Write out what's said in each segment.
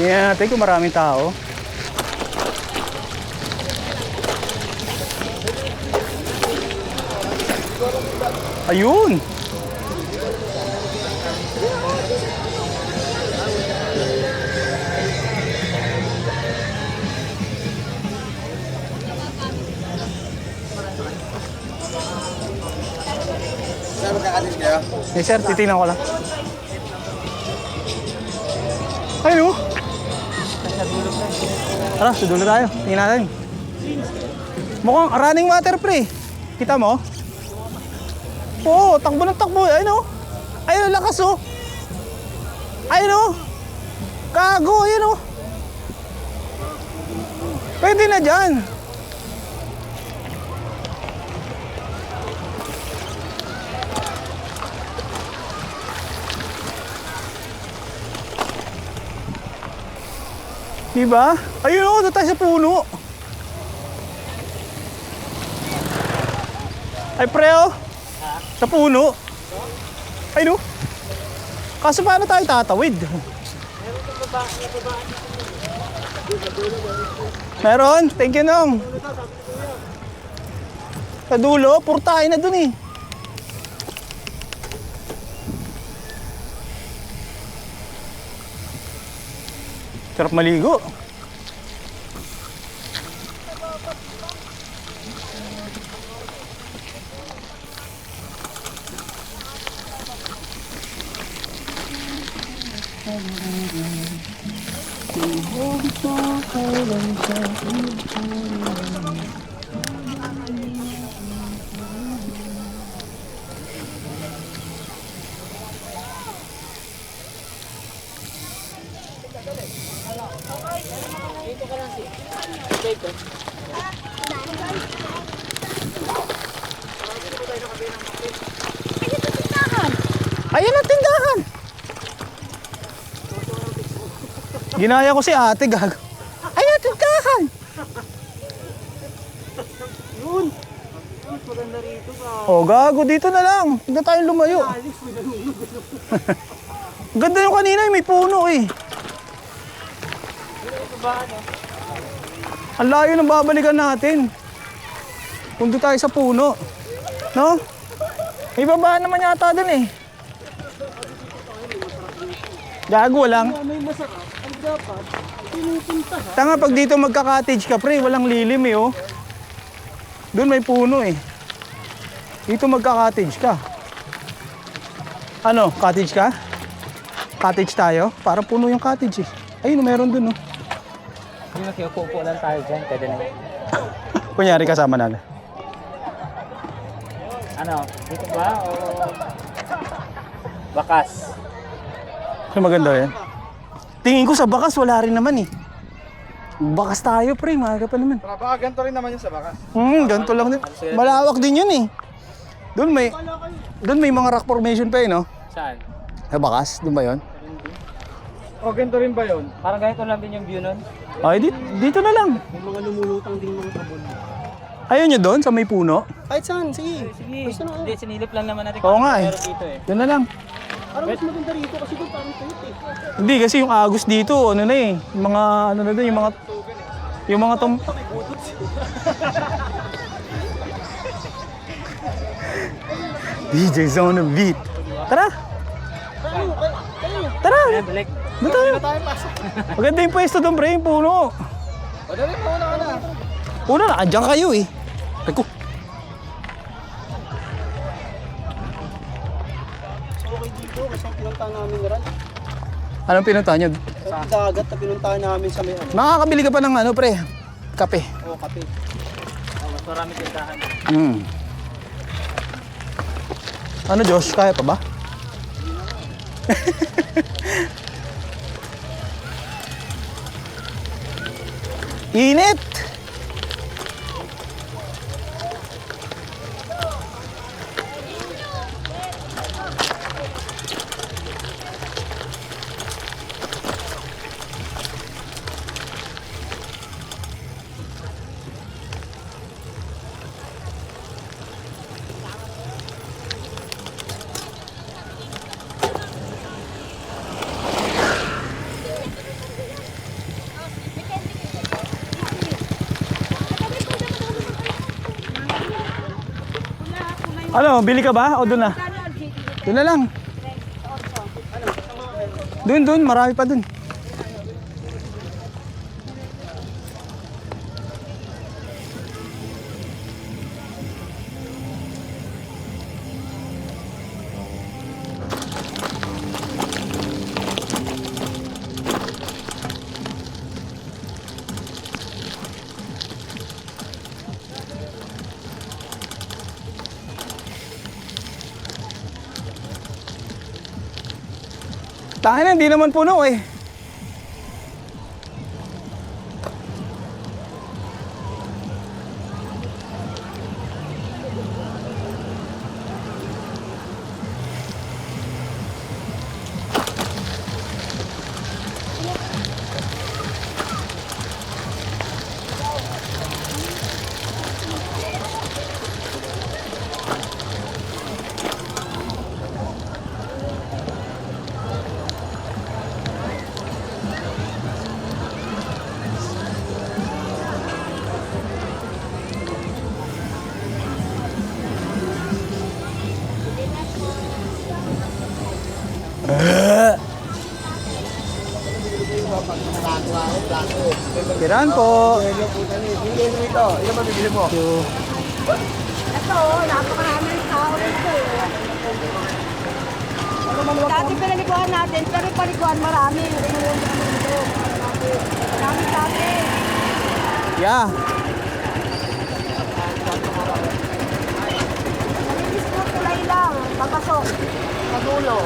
Tingnan natin kung maraming tao. Ayun! Sir, magkakalis kayo? Yes sir, titignan ko lang. Ayun oh! Tara, sa dulo tayo. Tingnan natin. Mukhang running water pre. Kita mo? Oo, takbo ng takbo. Ayun oh. Ayun oh, lakas oh. Ayun oh. Gago, ayun oh. Pwede na dyan. Diba? Ayun oh, doon tayo sa puno. Ay pre oh. Sa puno. Ay no. Kaso paano tayo tatawid? Meron. Thank you nong. Sa dulo, puro tayo na dun eh. Sarap maligo. Ayan ang tindahan. Ginaya ko si ate, gago. Ayan ang tindahan. Yun. Maganda rito ba? Oh, gago, dito na lang. Hindi na tayong lumayo. Ganda yung kanina, may puno eh. Ang layo ng babalikan natin. Kung doon tayo sa puno. No? May baba naman yata dun eh. Gago lang. May masarap. Ang dapat, pinupunta ha. Tanga, pag dito magka-cottage ka, pre, walang lilim eh, oh. Doon may puno eh. Dito magka-cottage ka. Ano, cottage ka? Cottage tayo? Para puno yung cottage eh. Ayun, meron doon, oh. Hindi makiupo lang tayo dyan, pwede na yun. Kunyari kasama natin. Ano, dito ba o bakas? Ay, maganda yan. Tingin ko sa bakas, wala rin naman eh. Bakas tayo, pre. Maaga pa naman. Baka ganito rin naman yung sa bakas. Ganito lang din. Malawak din yun eh. Doon may mga rock formation pa eh, no? Saan? Sa bakas, doon ba yun? O, ganito rin ba yun? Parang ganito lang din yung view nun. Ay, dito na lang. May mga lumulutang din mga tabon. Ayaw nyo doon, sa may puno? Kahit saan, sige. Sige, hindi, sinilip lang naman natin. Oo nga eh. Pero dito eh. Doon na lang. Parang mas maganda rito kasi doon parang tuyot eh. Hindi, kasi yung agos dito, ano na eh. Yung mga, ano na doon, yung mga DJ Zone of Beat. Tara! Tara! Ayan, balik. Doon tayo. Maganda yung pwesto doon, pre, yung puno. O, dali, mauna ka na. Puno na, andyan kayo eh. Teko. Okay dito kasi ang pinuntahan namin rin. Anong pinuntahan nyo? Sa dagat na pinuntahan namin sa may ano. Makakabili ka pa ng ano, pre? Kape. O, kape. Mas marami tindahan. Ano, Josh? Kaya pa ba? Init! Ano, bili ka ba o doon na? Doon na lang. Doon, marami pa doon. Tangin na, hindi naman puno eh. Kiran po. Ilan ba bibili mo? Ito, napakaraming tao rito. Dati pinaliguan natin, pero paliguan marami. Marami dati. Yeah. Malinis po tulay lang, papasok sa dulo.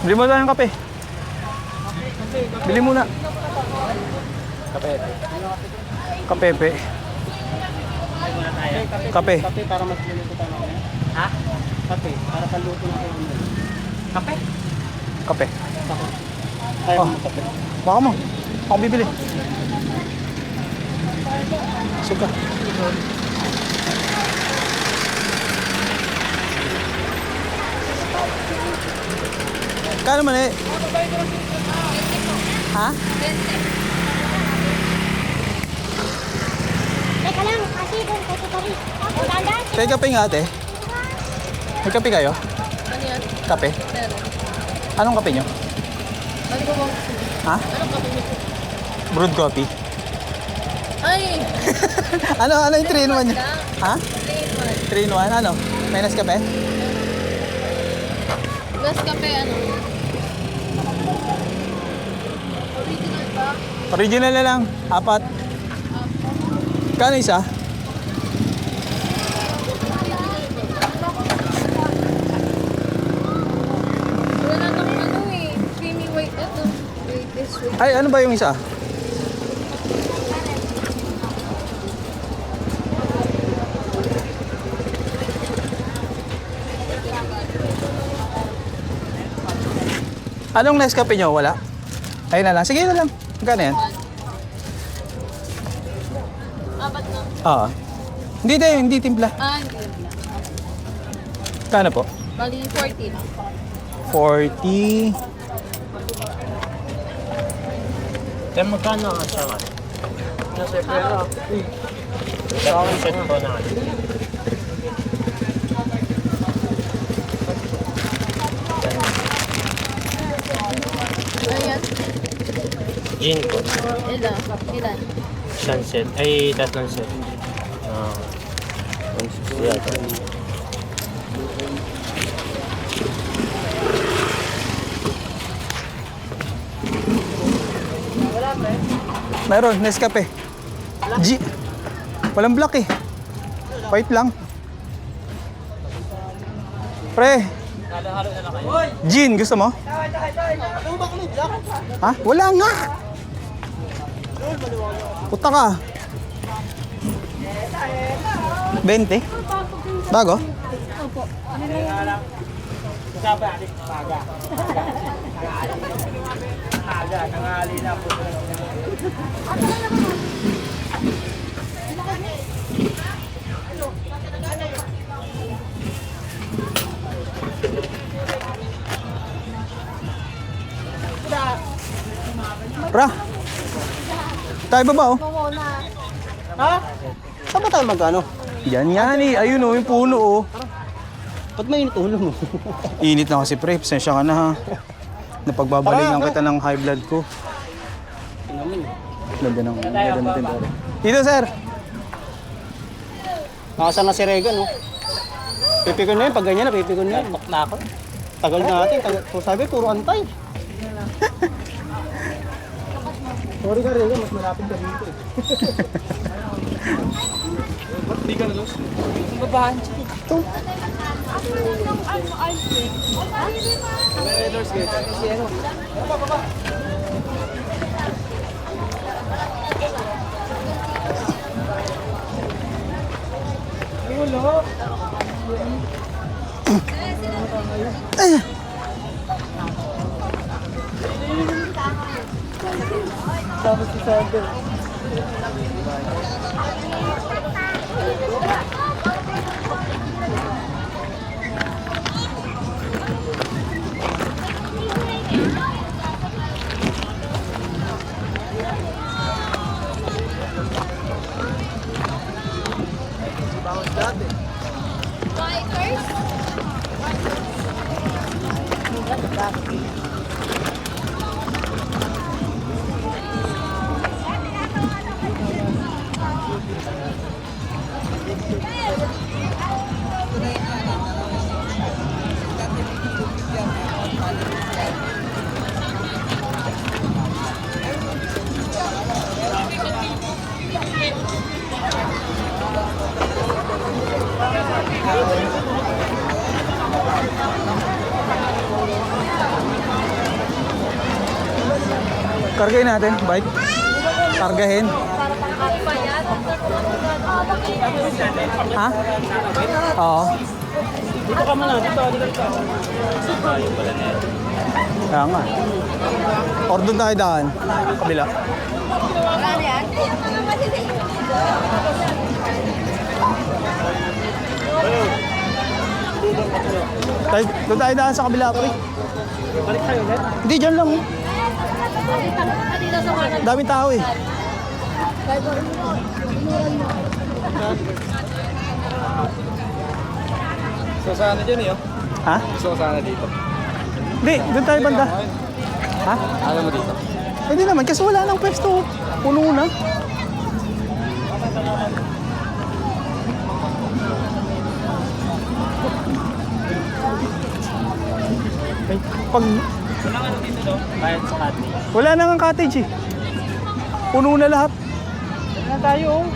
Bili mo tayo ng kape. Bili muna. Kapepe. Kape. Kape para mas luluto tayo namin. Ha? Kape, para paluto na kayo. Kape? Kape. Tayo Oh. mo kape. Baka mo. Ako bibili. Suka. Kano man eh? Ha? Teka lang, kasi kung kasi kari. Dandan. May kape nga ate. May kape kayo? Ano yan? Kape? Meron. Anong kape nyo? Ano ko bang... Ha? Anong kape mo? Brewed coffee. Ay! Ano yung 3 in 1 nyo? Lang. Ha? 3 in 1? Ano? May Nescafe? Best kape, ano? Original ba? Original na lang. 4. Kano isa? Wala nang ano eh. Creamy white. Ito. Wait, this way. Ay, ano ba yung isa? Anong Nescafe nyo? Wala? Ayun na lang. Sige na lang. Magkano yan? Apat na. Oo. Hindi tayo, hindi timpla. Ah, hindi. Kano po? Bali, 14. 40. Kaya magkano ang asawa? Nasa pera. Sa set po na ano. Ayan. Gin po. Ilan? Ilan? Isang set. Ay, tatlong set. 160 yata. Meron, Nescafe. G. Walang black eh. White lang. Pre. Gin, gusto mo? Ha? Wala nga. Puta ka. 20? Bago? Opo. Nangali na po. Pra. Tayo ba oh? Muna. Ha? Saan ba tayo magkano? Yan eh. Ayun oh, yung puno oh. Ba't may ulo mo? Init na kasi pre. Pasensya ka na ha. Napagbabalikan kita ng high blood ko. Ganda natin pare. Dito sir. Nakasan na si Regan, no? Pipikon na yun, pag ganyan na, pipikon na yun. Na ako. Tagal natin, sabi, puro antay. Sorry ka, Regan, mas malapit ka dito eh. Ba't di ka nalos? Ang babahan siya. Ito. Redors Gate. Si ano? Baba. Ulo. Tapos si Sander. Bikers? Kargahin natin, bike. Kargahin. Ha? Oo. Dito ka muna, dito ka. Kaya nga. Or doon tayo daan. Kabila. Doon tayo daan sa kabila, pre. Balik tayo ulit. Hindi, dyan lang. Daming tao eh. So sana dyan eh, oh. Ha? So sana dito. Hindi, doon tayo banda. Ha? Alam mo dito. Hindi naman, kasi wala nang pwesto. Puno na. Pag Walang ano dito, no? Kahit sa cottage. wala nang ang cottage eh. Puno na lahat. Wala tayo, oh.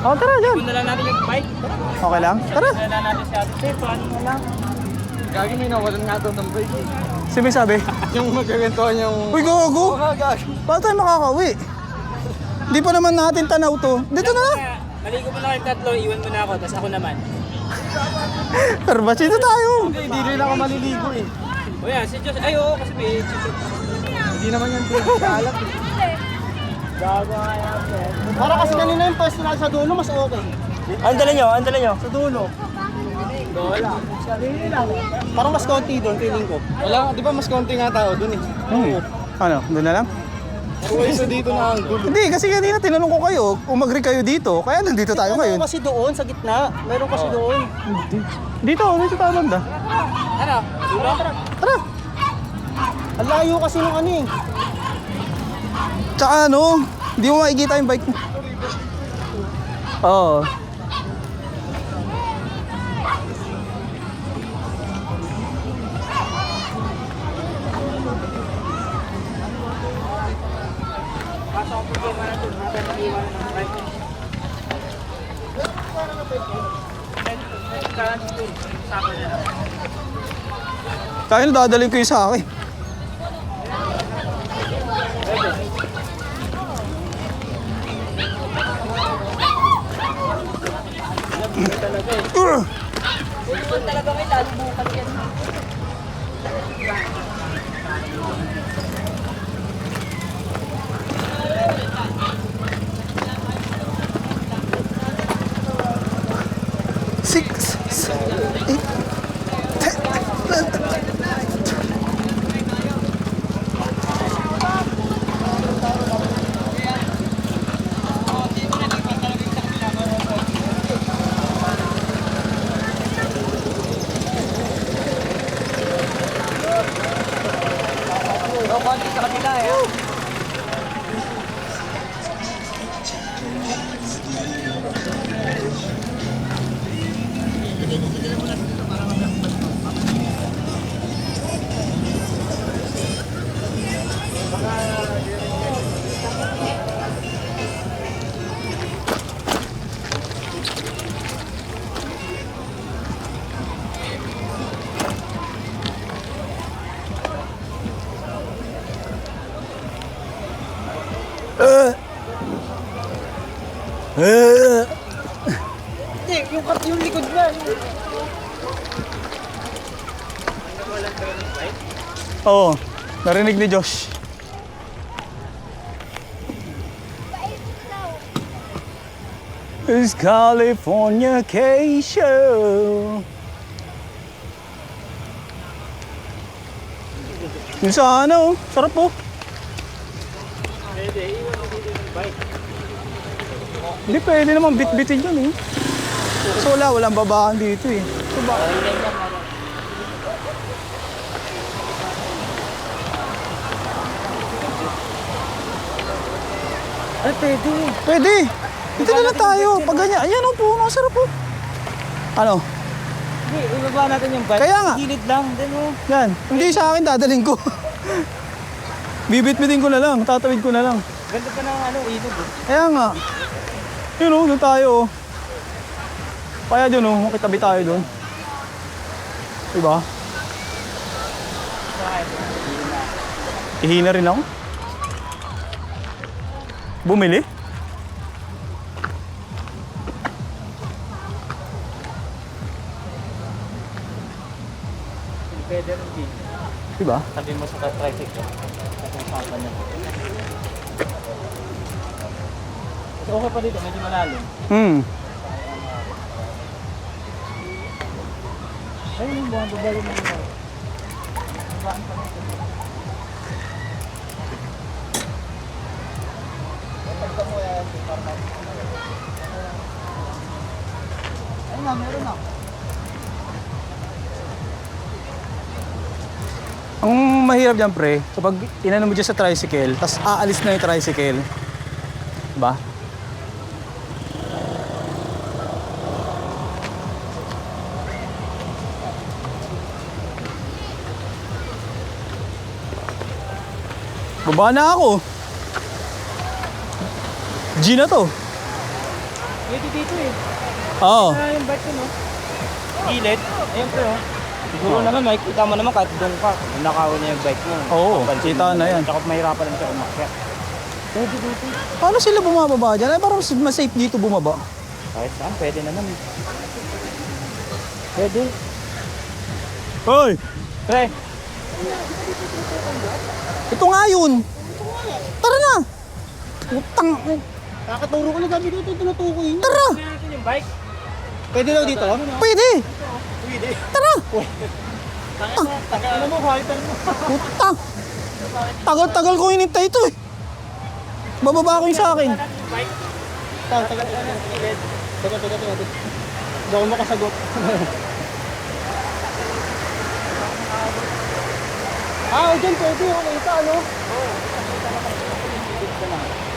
Oh, tara dyan. Doon na lang natin yung bike. Okay lang? Tara. Doon na lang natin si Ate. Paano mo lang? Gagi, may nawalan nga daw ng bike eh. Si may sabi, Yung magkagantuhan yung... uy, go! Gagi. Paano tayo makakauwi? Di pa naman natin tanaw to. Dito na lang. Maligo mo na kayo tatlo, iwan mo na ako, tapos ako naman. Arbach, dito tayo. Hindi rin ako maliligo eh. O yan, si Diyos, ay oo, kasi may chicken. Hindi naman yan pinagkalat eh. Gago nga yan. Para kasi kanina yung pwesto na sa dulo, mas okay. Andala nyo. Sa dulo. Wala. Sarili lang. Parang mas konti doon, feeling ko. Wala, di ba mas konti nga tao doon eh. Ano, doon na lang? Pero isa dito na ang gulo. Hindi, kasi kanina tinanong ko kayo, umagri kayo dito, kaya nandito tayo ngayon. Meron kasi doon, sa gitna. Meron kasi doon. Dito tayo banda. Ano? Dulo? Tara. Ang layo kasi nung ano eh. Tsaka ano, hindi mo makikita yung bike. Oo. Kaya dadalhin ko yung sa akin. Talaga may lalo bukas yan. Hindi, yung likod na. Oo, narinig ni Josh. It's California K-Show. Yung sa ano, sarap po. Hindi pwede naman bit-bitin yun eh. So walang babaan dito eh. So ba? Ay, pwede. Pwede. Dito na lang tayo. Pag ganyan, ayan o po, masarap po. Ano? Hindi, ibaba natin yung bike. Kaya nga. Gilid lang, din mo. Yan. Hindi sa akin, dadaling ko. Bibit-bitin ko na lang, tatawid ko na lang. Ganda pa ng ano, ilog eh. Kaya nga. Yun o, doon tayo o. Kaya dun o, makitabi tayo dun. Diba? Ihina rin ako. Bumili? Pwede rin din. Diba? Sabi mo sa tricycle. Sa papa niya. Okay pa dito, medyo malalim. Ayun yung buwan, babalik na yun. Babaan pa rin. Ayun na, meron na. Ang mahirap dyan pre, kapag inano mo dyan sa tricycle, tapos aalis na yung tricycle. Diba? Baba na ako. G na to. Pwede dito eh. Oo. Yung bike ko, no? Gilid. Ayun pre, oh. Siguro naman, makikita mo naman kahit doon ka. Nakawin niya yung bike mo. Oo, Pansin kita mo na yan. Tsaka mahirapan lang siya umakyat. Pwede dito. Paano sila bumababa dyan? Ay, parang mas safe dito bumaba. Kahit saan, pwede naman eh. Pwede. Hoy! Pre, Ito nga yun! Tara na! Utang! kakaturo ko na sabi dito, tinutukoy niya. Tara! Natin yung bike. Pwede daw dito? Pwede! Pwede. Tara! Alam mo, hyper mo. Utang! Tagal-tagal ko hinintay ito eh. Bababa ko yung sa akin. Tagal. Hindi ako makasagot. Dyan pwede. Okay, ito ano?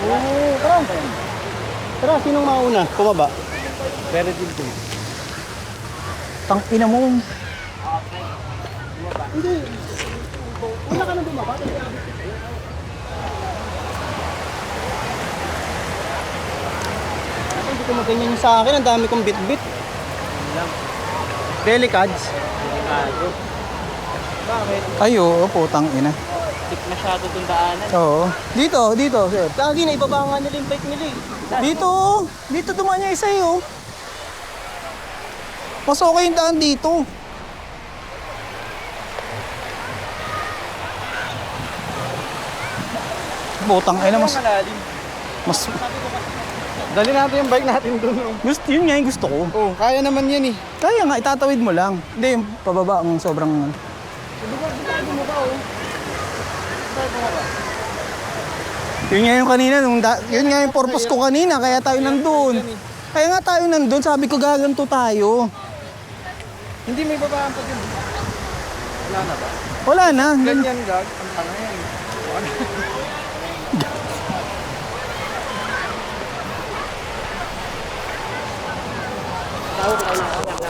Oo, tara. Tara, sinong mauna? Pumaba. Very good din. Tang ina mo. Hindi. Una ka na bumaba. Hindi ko maganyan yung sa akin. Ang dami kong bit-bit. Delicads. Delicado. Bakit? Ay, oo, putang ina. Tik masyado itong daanan. Oo. Dito, sir. Lagi na ibaba nga nila yung bike nila eh. Dito dumaan niya isa eh, oh. Mas okay yung daan dito. Putang ina, mas Dali natin yung bike natin doon. yun nga yung gusto ko. Oh, kaya naman yan eh. Kaya nga, itatawid mo lang. Hindi, yung pababa ang sobrang... Yun nga yung kanina, yun nga yung purpose ko kanina, kaya tayo nandun. Kaya nga tayo nandun, sabi ko gaganto tayo. Hindi may babaan pa din. Wala na ba? Wala na. Ganyan gag, ang tanga yan. Tahu kita nak.